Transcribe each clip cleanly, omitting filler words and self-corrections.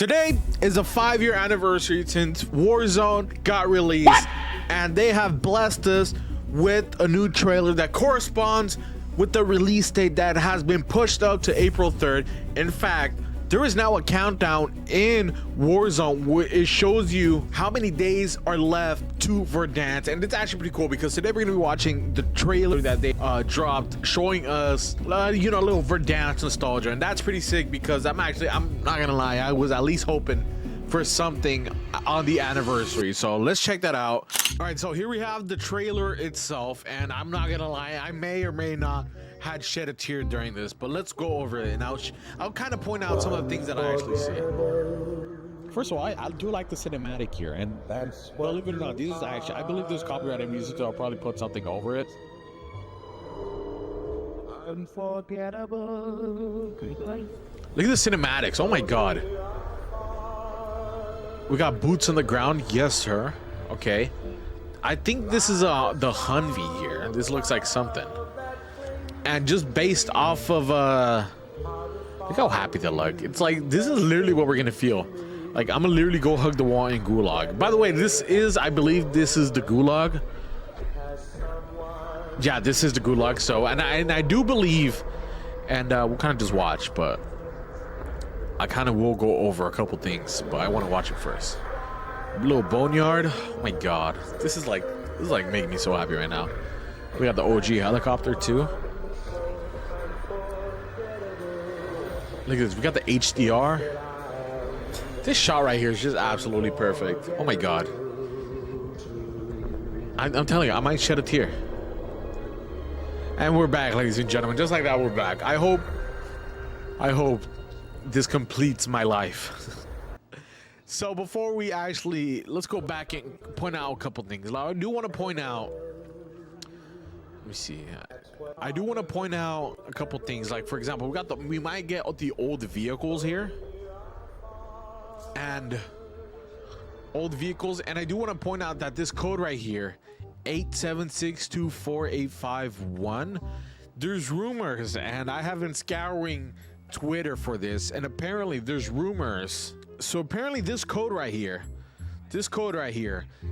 Today is a 5-year anniversary since Warzone got released, and they have blessed us with a new trailer that corresponds with the release date that has been pushed up to April 3rd. In fact, there is now a countdown in Warzone where it shows you how many days are left to Verdansk, and it's actually pretty cool because today we're gonna be watching the trailer that they dropped, showing us a little Verdansk nostalgia, and that's pretty sick because I'm not gonna lie, I was at least hoping for something on the anniversary. So let's check that out. All right, so here we have the trailer itself, and I'm not gonna lie, I may or may not had shed a tear during this, but let's go over it, and I'll kind of point out some of the things that I actually see. First of all, I do like the cinematic here, and that's, believe it or not, this is actually, I believe there's copyrighted music, so I'll probably put something over it. Unforgettable. Look at the cinematics. Oh my god. We got boots on the ground. Yes, sir. Okay. I think this is the Humvee here. This looks like something. And just based off of look how happy they look. It's like this is literally what we're gonna feel. Like I'm gonna literally go hug the wall in Gulag. By the way, I believe this is the Gulag. Yeah, this is the Gulag. So and I do believe, and we'll kind of just watch, but I kind of will go over a couple things, but I want to watch it first. Little boneyard. Oh my god, this is like making me so happy right now. We got the OG helicopter too. Look at this. We got the HDR. This shot right here is just absolutely perfect. Oh my god. I'm telling you, I might shed a tear. And we're back, ladies and gentlemen. Just like that, we're back. I hope this completes my life. So before we let's go back and point out a couple things. I do want to point out, let me see. I do want to point out a couple things. Like for example, we might get the old vehicles here, and I do want to point out that this code right here, 876248551, there's rumors, and I have been scouring Twitter for this, and apparently there's rumors. So apparently this code right here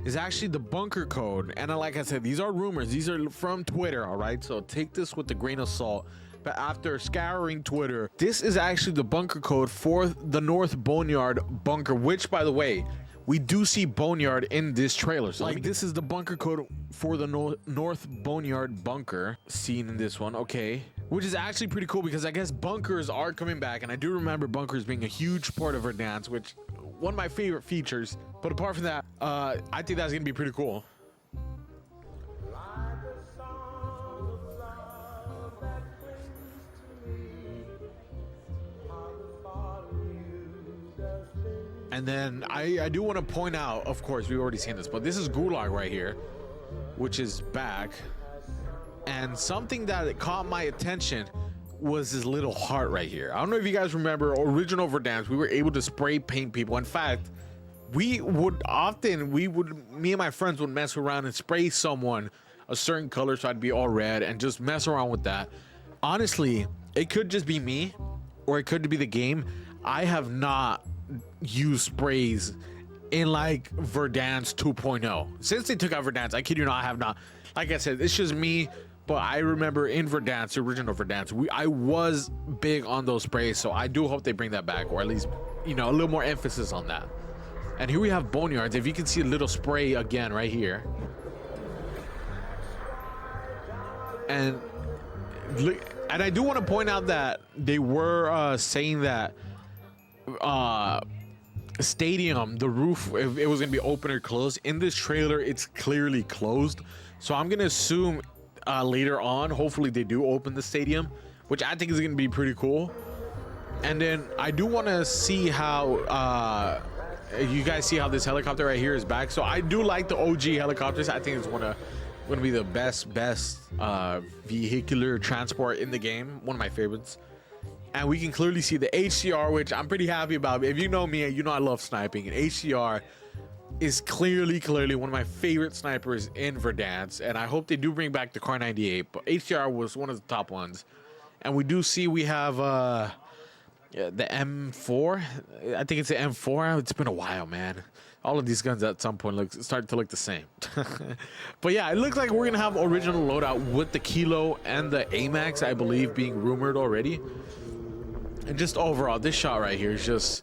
is actually the bunker code, and like I said, these are rumors, these are from Twitter, all right, so take this with a grain of salt. But after scouring Twitter, this is actually the bunker code for the North Boneyard bunker, which by the way, we do see Boneyard in this trailer. So like this is the bunker code for the North Boneyard bunker seen in this one, okay, which is actually pretty cool because I guess bunkers are coming back, and I do remember bunkers being a huge part of Verdansk, which one of my favorite features. But apart from that, I think that's gonna be pretty cool. And then I do want to point out, of course, we've already seen this, but this is Gulag right here, which is back. And something that caught my attention was this little heart right here. I don't know if you guys remember original Verdansk, we were able to spray paint people. In fact, me and my friends would mess around and spray someone a certain color so I'd be all red and just mess around with that. Honestly, it could just be me or it could be the game. I have not used sprays in like Verdansk 2.0 since they took out Verdansk. I kid you not, I have not. Like I said, it's just me, but I remember in Verdansk, original Verdansk, I was big on those sprays, so I do hope they bring that back, or at least, a little more emphasis on that. And here we have Boneyards. If you can see a little spray again right here. And I do want to point out that they were saying that stadium, the roof, if it was gonna be open or closed. In this trailer, it's clearly closed. So I'm gonna assume later on, hopefully they do open the stadium, which I think is gonna be pretty cool. And then I do want to see how you guys see how this helicopter right here is back. So I do like the OG helicopters. I think it's gonna be the best vehicular transport in the game, one of my favorites. And we can clearly see the HCR, which I'm pretty happy about. If you know me, you know I love sniping, and HCR is clearly one of my favorite snipers in Verdansk, and I hope they do bring back the Car 98, but HCR was one of the top ones. And we do see we have Yeah, the M4. I think it's the M4. It's been a while, man. All of these guns at some point start to look the same. But yeah, it looks like we're gonna have original loadout with the Kilo and the amax, I believe, being rumored already. And just overall, this shot right here is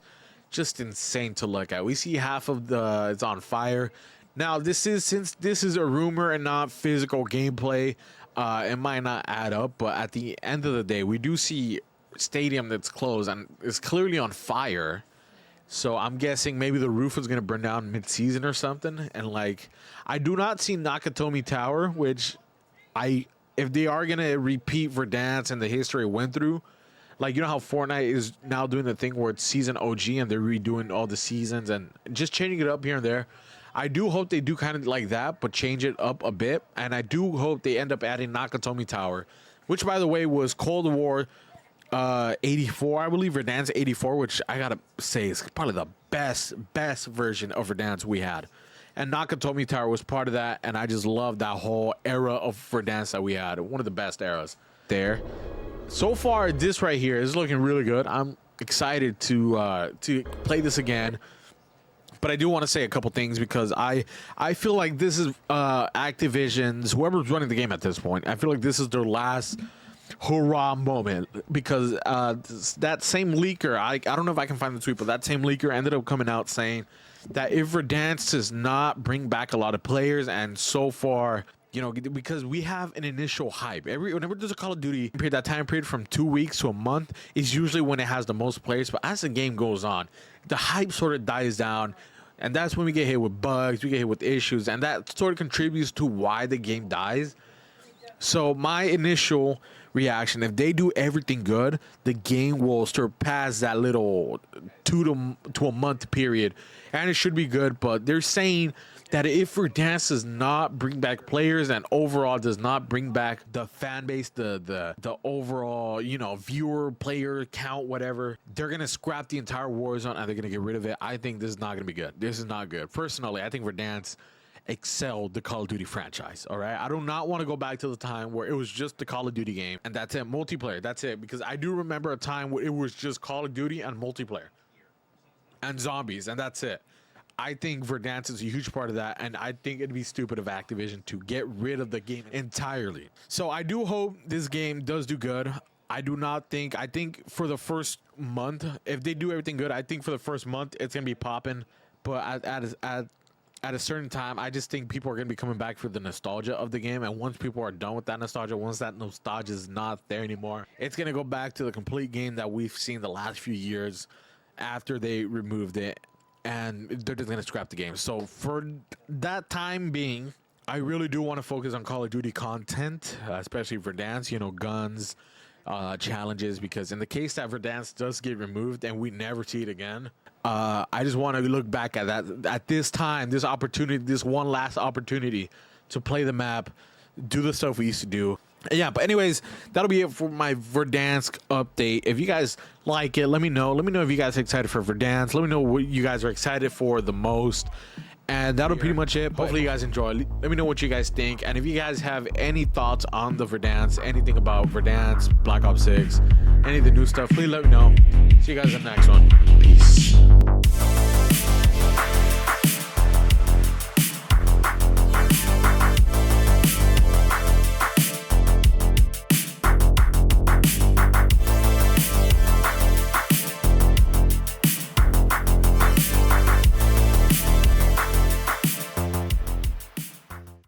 just insane to look at. We see half of the it's on fire. Now since this is a rumor and not physical gameplay, it might not add up. But at the end of the day, we do see stadium that's closed and is clearly on fire. So I'm guessing maybe the roof is gonna burn down mid-season or something. And like, I do not see Nakatomi Tower, which if they are gonna repeat Verdansk and the history it went through, like, you know how Fortnite is now doing the thing where it's season OG and they're redoing all the seasons and just changing it up here and there. I do hope they do kind of like that, but change it up a bit. And I do hope they end up adding Nakatomi Tower, which, by the way, was Cold War 84, I believe, Verdansk 84, which I gotta say is probably the best version of Verdansk we had. And Nakatomi Tower was part of that, and I just love that whole era of Verdansk that we had. One of the best eras there. So far, this right here is looking really good. I'm excited to play this again. But I do want to say a couple things because I feel like this is Activision's, whoever's running the game at this point, I feel like this is their last hurrah moment, because that same leaker, I don't know if I can find the tweet, but that same leaker ended up coming out saying that if Verdansk does not bring back a lot of players, and so far, you know, because we have an initial hype. Whenever there's a Call of Duty period, that time period from 2 weeks to a month is usually when it has the most players. But as the game goes on, the hype sort of dies down. And that's when we get hit with bugs, we get hit with issues. And that sort of contributes to why the game dies. So my initial reaction, if they do everything good, the game will surpass that little 2 to a month period. And it should be good. But they're saying that if Verdansk does not bring back players and overall does not bring back the fan base, the overall, you know, viewer, player count, whatever, they're gonna scrap the entire Warzone and they're gonna get rid of it. I think this is not gonna be good. This is not good. Personally, I think Verdansk excelled the Call of Duty franchise. All right, I do not want to go back to the time where it was just the Call of Duty game and that's it, multiplayer. That's it, because I do remember a time where it was just Call of Duty and multiplayer and zombies, and that's it. I think Verdansk is a huge part of that, and I think it'd be stupid of Activision to get rid of the game entirely. So I do hope this game does do good. I think for the first month, if they do everything good, I think for the first month it's gonna be popping. But at a certain time, I just think people are gonna be coming back for the nostalgia of the game. And once people are done with that nostalgia, once that nostalgia is not there anymore, it's gonna go back to the complete game that we've seen the last few years after they removed it. And they're just going to scrap the game. So for that time being, I really do want to focus on Call of Duty content, especially Verdansk, you know, guns, challenges, because in the case that Verdansk does get removed and we never see it again, I just want to look back at that, at this time, this opportunity, this one last opportunity to play the map, do the stuff we used to do. Yeah, but anyways, that'll be it for my Verdansk update. If you guys like it, let me know. Let me know if you guys are excited for Verdansk. Let me know what you guys are excited for the most. And that'll pretty much it. Hopefully you guys enjoy. Let me know what you guys think. And if you guys have any thoughts on the Verdansk, anything about Verdansk, Black Ops 6, any of the new stuff, please let me know. See you guys in the next one. Peace.